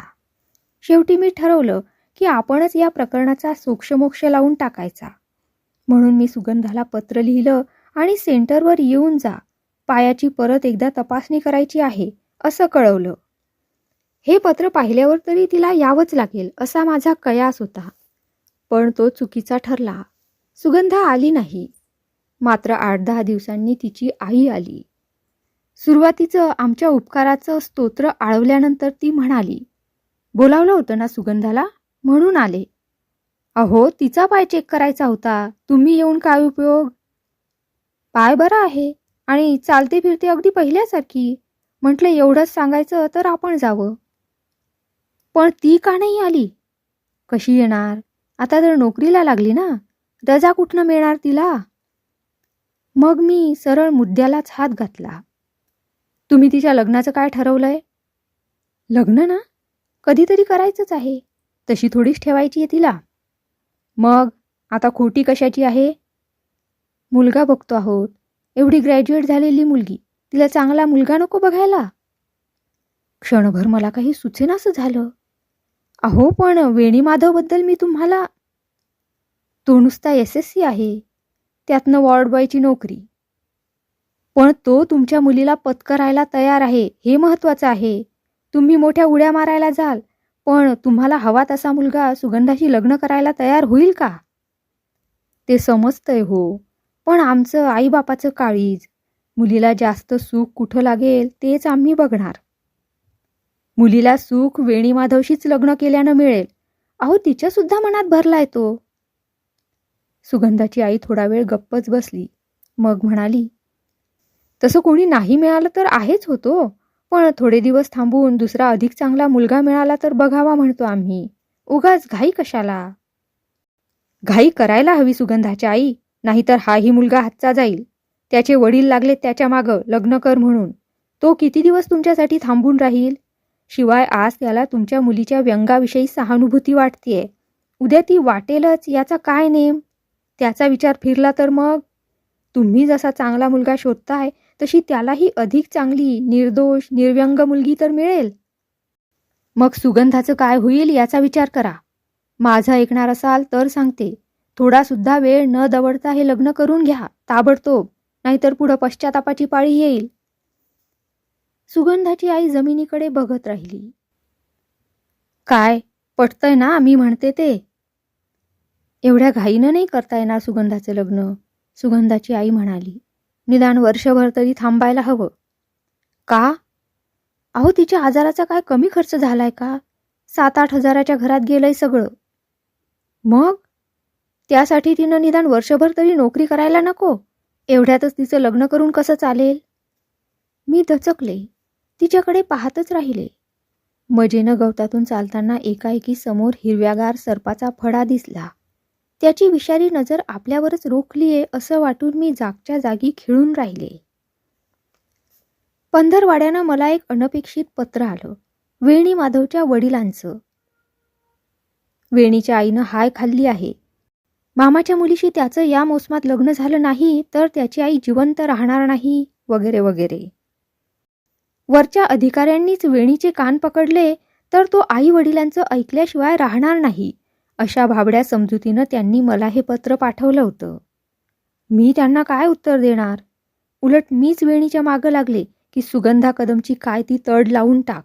शेवटी मी ठरवलं की आपणच या प्रकरणाचा सोक्षमोक्ष लावून टाकायचा. म्हणून मी सुगंधाला पत्र लिहिलं आणि सेंटरवर येऊन जा, पायाची परत एकदा तपासणी करायची आहे असं कळवलं. हे पत्र पाहिल्यावर तरी तिला यावंच लागेल असा माझा कयास होता. पण तो चुकीचा ठरला. सुगंधा आली नाही. मात्र 8-10 दिवसांनी तिची आई आली. सुरुवातीचं आमच्या उपकाराचं स्तोत्र आळवल्यानंतर ती म्हणाली, बोलावलं होतं ना सुगंधाला, म्हणून आले. अहो, तिचा पाय चेक करायचा होता, तुम्ही येऊन काय उपयोग? पाय बरा आहे आणि चालते फिरते अगदी पहिल्यासारखी. म्हटलं एवढंच सांगायचं तर आपण जावं. पण ती का नाही आली? कशी येणार? आता तर नोकरीला लागली ना, रजा कुठनं मिळणार तिला? मग मी सरळ मुद्द्यालाच हात घातला. तुम्ही तिच्या लग्नाचं काय ठरवलंय? लग्न ना, कधीतरी करायचंच आहे. तशी थोडीच ठेवायची आहे तिला. मग आता खोटी कशाची आहे? मुलगा बघतो आहोत. एवढी ग्रॅज्युएट झालेली मुलगी, तिला चांगला मुलगा नको बघायला? क्षणभर मला काही सुचेनासं झालं. अहो, पण वेणी माधवबद्दल मी तुम्हाला. तो नुसता SSC आहे, त्यातनं वॉर्ड बॉयची नोकरी. पण तो तुमच्या मुलीला पत्करायला तयार आहे, हे महत्त्वाचं आहे. तुम्ही मोठ्या उड्या मारायला जाल, पण तुम्हाला हवा तसा मुलगा सुगंधाशी लग्न करायला तयार होईल का? ते समजतंय हो, पण आमचं आईबापाचं काळीज. मुलीला जास्त सुख कुठं लागेल तेच आम्ही बघणार. मुलीला सुख वेणी माधवशीच लग्न केल्यानं मिळेल. अहो, तिच्यासुद्धा मनात भरलाय तो. सुगंधाची आई थोडा वेळ गप्पच बसली. मग म्हणाली, तसं कोणी नाही मिळालं तर आहेच होतो, पण थोडे दिवस थांबून दुसरा अधिक चांगला मुलगा मिळाला तर बघावा म्हणतो आम्ही. उगाच घाई कशाला? घाई करायला हवी सुगंधाच्या आई, नाहीतर हाही मुलगा हातचा जाईल. त्याचे वडील लागले त्याच्या मागं लग्न कर म्हणून. तो किती दिवस तुमच्यासाठी थांबून राहील? शिवाय आज त्याला तुमच्या मुलीच्या व्यंगाविषयी सहानुभूती वाटतेय. उद्या ती वाटेलच याचा काय नेम? त्याचा विचार फिरला तर मग? तुम्ही जसा चांगला मुलगा शोधताय तशी त्यालाही अधिक चांगली, निर्दोष, निर्व्यंग मुलगी तर मिळेल. मग सुगंधाचं काय होईल याचा विचार करा. माझं ऐकणार असाल तर सांगते, थोडासुद्धा वेळ न दवडता हे लग्न करून घ्या ताबडतोब. नाहीतर पुढं पश्चातापाची पाळी येईल. सुगंधाची आई जमिनीकडे बघत राहिली. काय पटतंय ना मी म्हणते ते? एवढ्या घाईनं नाही करता येणार सुगंधाचं लग्न, सुगंधाची आई म्हणाली. निदान वर्षभर तरी थांबायला हवं. का? अहो तिच्या आजाराचा काय कमी खर्च झालाय का? 7-8 हजाराच्या घरात गेलंय सगळं. मग त्यासाठी तिनं निदान वर्षभर तरी नोकरी करायला नको? एवढ्यातच तिचं लग्न करून कसं चालेल? मी दचकले. तिच्याकडे पाहतच राहिले. मजेनं गवतातून चालताना एकाएकी समोर हिरव्यागार सर्पाचा फडा दिसला. त्याची विषारी नजर आपल्यावरच रोखलीये असं वाटून मी जागच्या जागी खिळून राहिले. पंधरवाड्यानं मला एक अनपेक्षित पत्र आलं. वेणी माधवच्या वडिलांचं. वेणीच्या आईनं हाय खाल्ली आहे. मामाच्या मुलीशी त्याचं या मोसमात लग्न झालं नाही तर त्याची आई जिवंत राहणार नाही, वगैरे वगैरे. वरच्या अधिकाऱ्यांनीच वेणीचे कान पकडले तर तो आई वडिलांचं ऐकल्याशिवाय राहणार नाही, अशा भाबड्या समजुतीनं त्यांनी मला हे पत्र पाठवलं होतं. मी त्यांना काय उत्तर देणार? उलट मीच वेणीच्या मागं लागले की सुगंधा कदमची काय ती तड लावून टाक.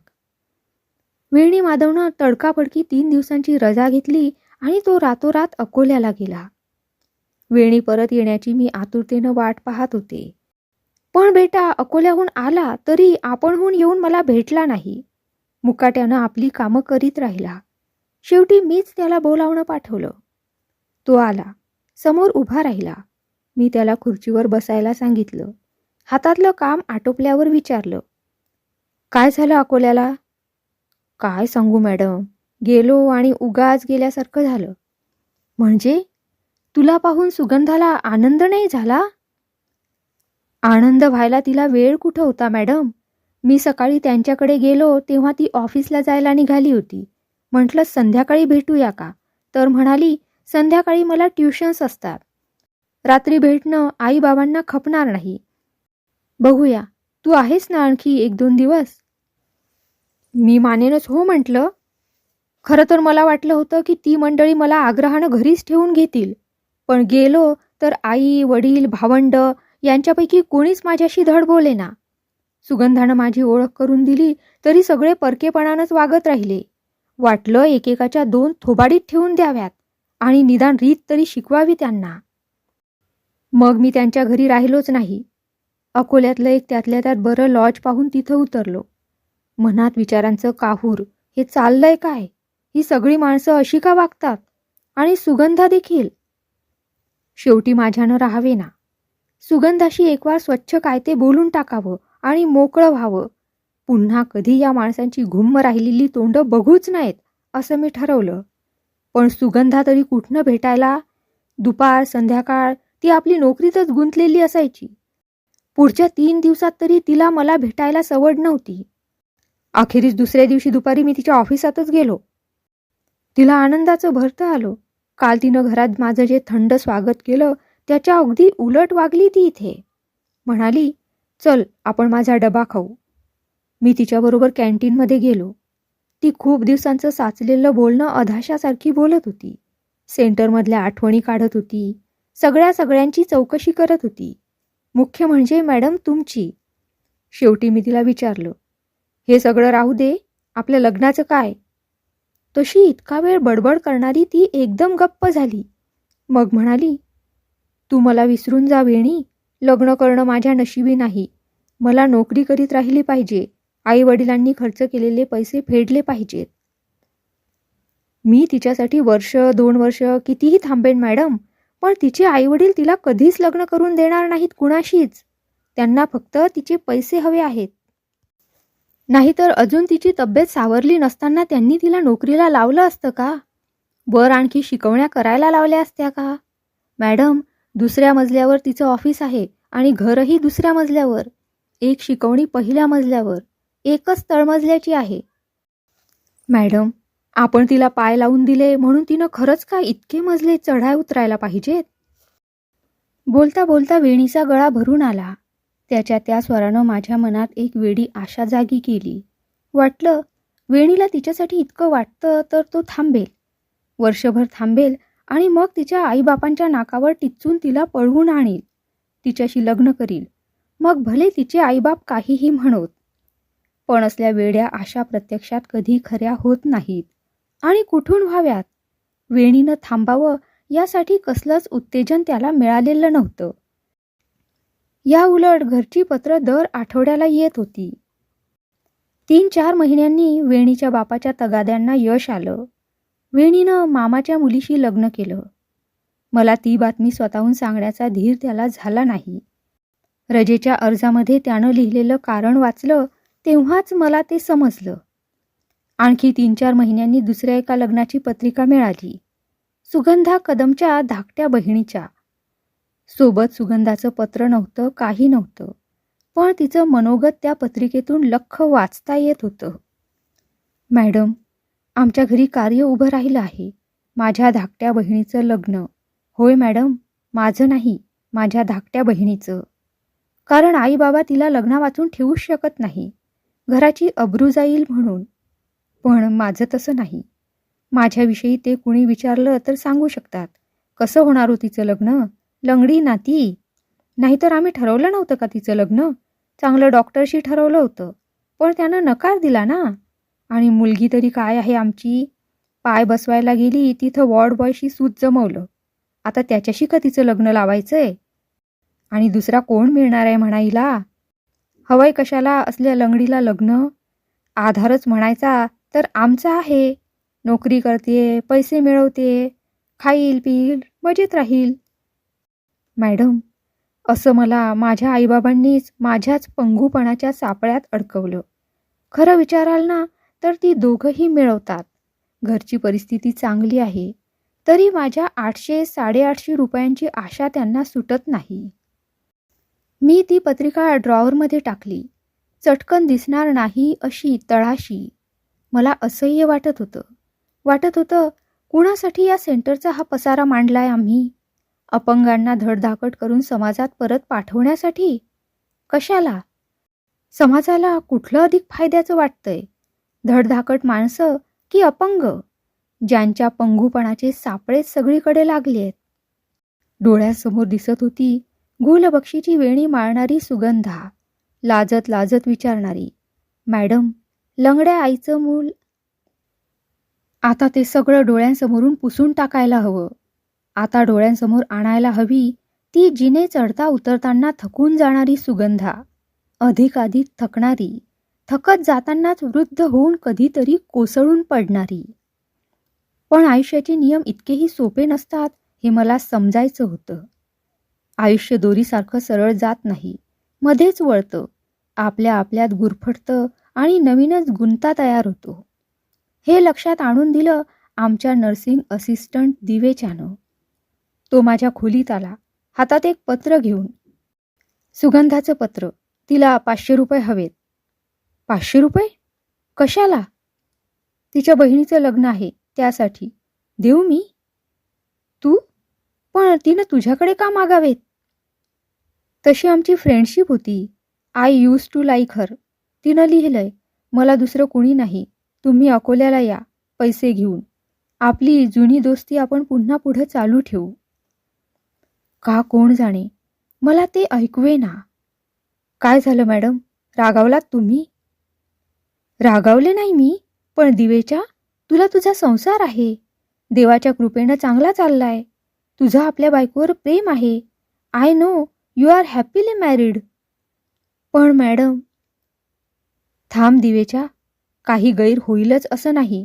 वेणी माधवनं तडकाफडकी 3 दिवसांची रजा घेतली आणि तो रातोरात अकोल्याला गेला. वेणी परत येण्याची मी आतुरतेनं वाट पाहत होते. पण बेटा अकोल्याहून आला तरी आपणहून येऊन मला भेटला नाही. मुकाट्यानं आपली कामं करीत राहिला. शेवटी मीच त्याला बोलावणं पाठवलं. तो आला. समोर उभा राहिला. मी त्याला खुर्चीवर बसायला सांगितलं. हातातलं काम आटोपल्यावर विचारलं, काय झालं अकोल्याला? काय सांगू मॅडम, गेलो आणि उगाच गेल्यासारखं झालं. म्हणजे तुला पाहून सुगंधाला आनंद नाही झाला? आनंद व्हायला तिला वेळ कुठं होता मॅडम? मी सकाळी त्यांच्याकडे गेलो तेव्हा ती ऑफिसला जायला निघाली होती. म्हटलं संध्याकाळी भेटूया का? तर म्हणाली संध्याकाळी मला ट्युशन्स असतात. रात्री भेटणं आईबाबांना खपणार नाही. बघूया, तू आहेस ना आणखी 1-2 दिवस? मी मानेनच हो म्हटलं. खरं तर मला वाटलं होतं की ती मंडळी मला आग्रहानं घरीच ठेवून घेतील. पण गेलो तर आई, वडील, भावंड यांच्यापैकी कोणीच माझ्याशी धड बोलेना. सुगंधानं माझी ओळख करून दिली तरी सगळे परकेपणानंच वागत राहिले. वाटलं एकेकाच्या 2 थोबाडीत ठेवून द्याव्यात आणि निदान रीत तरी शिकवावी त्यांना. मग मी त्यांच्या घरी राहिलोच नाही. अकोल्यातलं एक त्यातल्या त्यात बरं लॉज पाहून तिथं उतरलो. मनात विचारांचं काहूर. हे चाललंय काय? ही सगळी माणसं अशी का वागतात? आणि सुगंधा देखील. शेवटी माझ्यानं राहावेना. सुगंधाशी एकवार स्वच्छ काय ते बोलून टाकावं आणि मोकळं व्हावं. पुन्हा कधी या माणसांची घुम्म राहिलेली तोंडं बघूच नाहीत असं मी ठरवलं. पण सुगंधा तरी कुठनं भेटायला? दुपार संध्याकाळ ती आपली नोकरीतच गुंतलेली असायची. पुढच्या 3 दिवसात तरी तिला मला भेटायला सवड नव्हती. अखेरीस दुसऱ्या दिवशी दुपारी मी तिच्या ऑफिसातच गेलो. तिला आनंदाचं भरतं आलो. काल तिनं घरात माझं जे थंड स्वागत केलं त्याच्या अगदी उलट वागली ती इथे. म्हणाली, चल आपण माझा डबा खाऊ. मी तिच्याबरोबर कॅन्टीनमध्ये गेलो. ती खूप दिवसांचं साचलेलं बोलणं अधाशासारखी बोलत होती. सेंटरमधल्या आठवणी काढत होती. सगळ्यांची चौकशी करत होती. मुख्य म्हणजे मॅडम तुमची. शेवटी मी तिला विचारलं, हे सगळं राहू दे, आपल्या लग्नाचं काय? तशी इतका वेळ बडबड करणारी ती एकदम गप्प झाली. मग म्हणाली, तू मला विसरून जा वेणी. लग्न करणं माझ्या नशिबी नाही. मला नोकरी करीत राहिली पाहिजे. आई वडिलांनी खर्च केलेले पैसे फेडले पाहिजेत. मी तिच्यासाठी 1-2 वर्ष कितीही थांबेन मॅडम, पण तिचे आईवडील तिला कधीच लग्न करून देणार नाहीत कुणाशीच. त्यांना फक्त तिचे पैसे हवे आहेत. नाहीतर अजून तिची तब्येत सावरली नसताना त्यांनी तिला नोकरीला लावलं असतं का? वर आणखी शिकवण्या करायला लावल्या असत्या का? मॅडम, दुसऱ्या मजल्यावर तिचं ऑफिस आहे आणि घरही दुसऱ्या मजल्यावर. एक शिकवणी पहिल्या मजल्यावर. एकच तळमजल्याची आहे. मॅडम, आपण तिला पाय लावून दिले म्हणून तिनं खरंच काय इतके मजले चढाय उतरायला पाहिजेत? बोलता बोलता वेणीचा गळा भरून आला. त्याच्या त्या स्वरानं माझ्या मनात एक वेडी आशा जागी केली. वाटलं, वेणीला तिच्यासाठी इतकं वाटतं तर तो थांबेल. वर्षभर थांबेल आणि मग तिच्या आईबापांच्या नाकावर टिच्चून तिला पळवून आणील. तिच्याशी लग्न करील, मग भले तिचे आईबाप काहीही म्हणोत. पण असल्या वेड्या आशा प्रत्यक्षात कधी खऱ्या होत नाहीत आणि कुठून व्हाव्यात. वेणीनं थांबावं यासाठी कसलंच उत्तेजन त्याला मिळालेलं नव्हतं. या उलट घरची पत्र दर आठवड्याला येत होती. 3-4 महिन्यांनी वेणीच्या बापाच्या तगाद्यांना यश आलं. वेणीनं मामाच्या मुलीशी लग्न केलं. मला ती बातमी स्वतःहून सांगण्याचा धीर त्याला झाला नाही. रजेच्या अर्जामध्ये त्यानं लिहिलेलं कारण वाचलं तेव्हाच मला ते समजलं. आणखी 3-4 महिन्यांनी दुसऱ्या एका लग्नाची पत्रिका मिळाली. सुगंधा कदमच्या धाकट्या बहिणीच्या. सोबत सुगंधाचं पत्र नव्हतं, काही नव्हतं, पण तिचं मनोगत त्या पत्रिकेतून लख्ख वाचता येत होतं. मॅडम, आमच्या घरी कार्य उभं राहिलं आहे. माझ्या धाकट्या बहिणीचं लग्न. होय मॅडम, माझं नाही, माझ्या धाकट्या बहिणीचं. कारण आई बाबा तिला लग्ना वाचून ठेवूच शकत नाही, घराची अब्रू जाईल म्हणून. पण माझं तसं नाही. माझ्याविषयी ते कुणी विचारलं तर सांगू शकतात. कसं होणार हो तिचं लग्न? लंगडी नाती. नाहीतर आम्ही ठरवलं नव्हतं का तिचं लग्न? चांगलं डॉक्टरशी ठरवलं होतं, पण त्यानं नकार दिला ना. आणि मुलगी तरी काय आहे आमची? पाय बसवायला गेली तिथं वॉर्ड बॉयशी सूत जमवलं. आता त्याच्याशी का तिचं लग्न लावायचंय? आणि दुसरा कोण मिळणार आहे म्हणाईला? हवंय कशाला असल्या लंगडीला लग्न? आधारच म्हणायचा तर आमचा आहे. नोकरी करते, पैसे मिळवते, खाईल पिईल, मजेत राहील. मॅडम, असं मला माझ्या आईबाबांनीच माझ्याच पंगूपणाच्या सापळ्यात अडकवलं. खरं विचाराल ना तर ती दोघंही मिळवतात. घरची परिस्थिती चांगली आहे, तरी माझ्या 800-850 रुपयांची आशा त्यांना सुटत नाही. मी ती पत्रिका ड्रॉवरमध्ये टाकली. चटकन दिसणार नाही अशी तळाशी. मला असह्य वाटत होतं. कुणासाठी या सेंटरचा हा पसारा मांडलाय आम्ही? अपंगांना धडधाकट करून समाजात परत पाठवण्यासाठी? कशाला? समाजाला कुठलं अधिक फायद्याचं वाटतंय? धडधाकट माणसं की अपंग, ज्यांच्या पंगूपणाचे सापळे सगळीकडे लागलेत? डोळ्यासमोर दिसत होती गुलबक्षीची वेणी माळणारी सुगंधा, लाजत लाजत विचारणारी, मॅडम, लंगड्या आईचं मूल. आता ते सगळं डोळ्यांसमोरून पुसून टाकायला हवं. आता डोळ्यांसमोर आणायला हवी ती जिने चढता उतरताना थकून जाणारी सुगंधा, अधिकाधिक थकणारी, थकत जातानाच वृद्ध होऊन कधीतरी कोसळून पडणारी. पण आयुष्याचे नियम इतकेही सोपे नसतात हे मला समजायचं होतं. आयुष्य दोरीसारखं सरळ जात नाही, मध्येच वळतं, आपल्या आपल्यात गुरफटतं आणि नवीनच गुंता तयार होतो. हे लक्षात आणून दिलं आमच्या नर्सिंग असिस्टंट दिवेच्यानं. तो माझ्या खोलीत आला, हातात एक पत्र घेऊन. सुगंधाचं पत्र. तिला 500 रुपये हवेत. 500 रुपये? कशाला? तिच्या बहिणीचं लग्न आहे त्यासाठी. देऊ मी? तू? पण तिनं तुझ्याकडे का मागावेत? तशी आमची फ्रेंडशिप होती. I use to like her. तिनं लिहिलंय, मला दुसरं कुणी नाही, तुम्ही अकोल्याला या पैसे घेऊन. आपली जुनी दोस्ती आपण पुन्हा पुढं चालू ठेवू. का कोण जाणे, मला ते ऐकवेना. काय झालं मॅडम, रागावलात तुम्ही? रागावले नाही मी, पण दिवेच्या, तुला तुझा संसार आहे. देवाच्या कृपेनं चांगला चाललाय. तुझं आपल्या बायकोवर प्रेम आहे. I know you are happily married. पण मॅडम. थांब दिवेच्या, काही गैर होईलच असं नाही,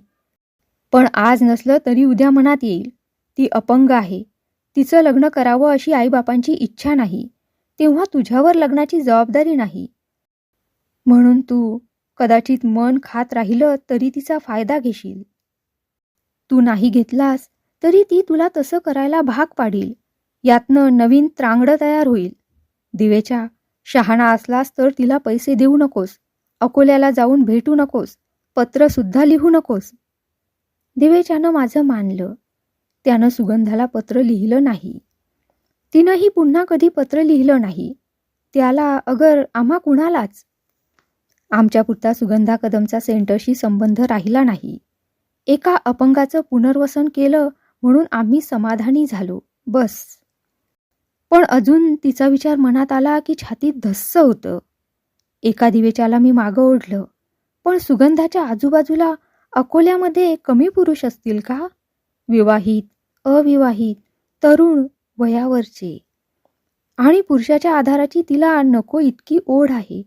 पण आज नसलं तरी उद्या मनात येईल. ती अपंग आहे, तिचं लग्न करावं अशी आईबापांची इच्छा नाही, तेव्हा तुझ्यावर लग्नाची जबाबदारी नाही. म्हणून तू कदाचित मन खात राहिलं तरी तिचा फायदा घेशील. तू नाही घेतलास तरी ती तुला तसं करायला भाग पाडील. यातनं नवीन त्रांगडं तयार होईल. दिवेच्या, शहाणा असलास तर तिला पैसे देऊ नकोस, अकोल्याला जाऊन भेटू नकोस, पत्र सुद्धा लिहू नकोस. दिवेच्यानं माझं मानलं. त्यानं सुगंधाला पत्र लिहिलं नाही. तिनंही पुन्हा कधी पत्र लिहिलं नाही, त्याला अगर आम्हा कुणालाच. आमच्यापुरता सुगंधा कदमचा सेंटरशी संबंध राहिला नाही. एका अपंगाचं पुनर्वसन केलं म्हणून आम्ही समाधानी झालो, बस. पण अजून तिचा विचार मनात आला की छातीत धस्स होतं. एका दिवेच्याला मी मागं ओढलं. पण सुगंधाच्या आजूबाजूला अकोल्यामध्ये कमी पुरुष असतील का? विवाहित, अविवाहित, तरुण, वयावरचे. आणि पुरुषाच्या आधाराची तिला नको इतकी ओढ आहे.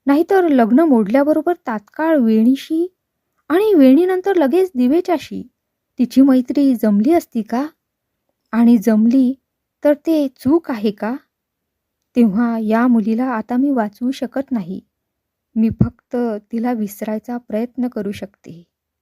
नाहीतर लग्न मोडल्याबरोबर तात्काळ वेणीशी आणि वेणीनंतर लगेच दिवेच्याशी तिची मैत्री जमली असती का? आणि जमली तर ते चूक आहे का? तेव्हा या मुलीला आता मी वाचवू शकत नाही. मी फक्त तिला विसरायचा प्रयत्न करू शकते.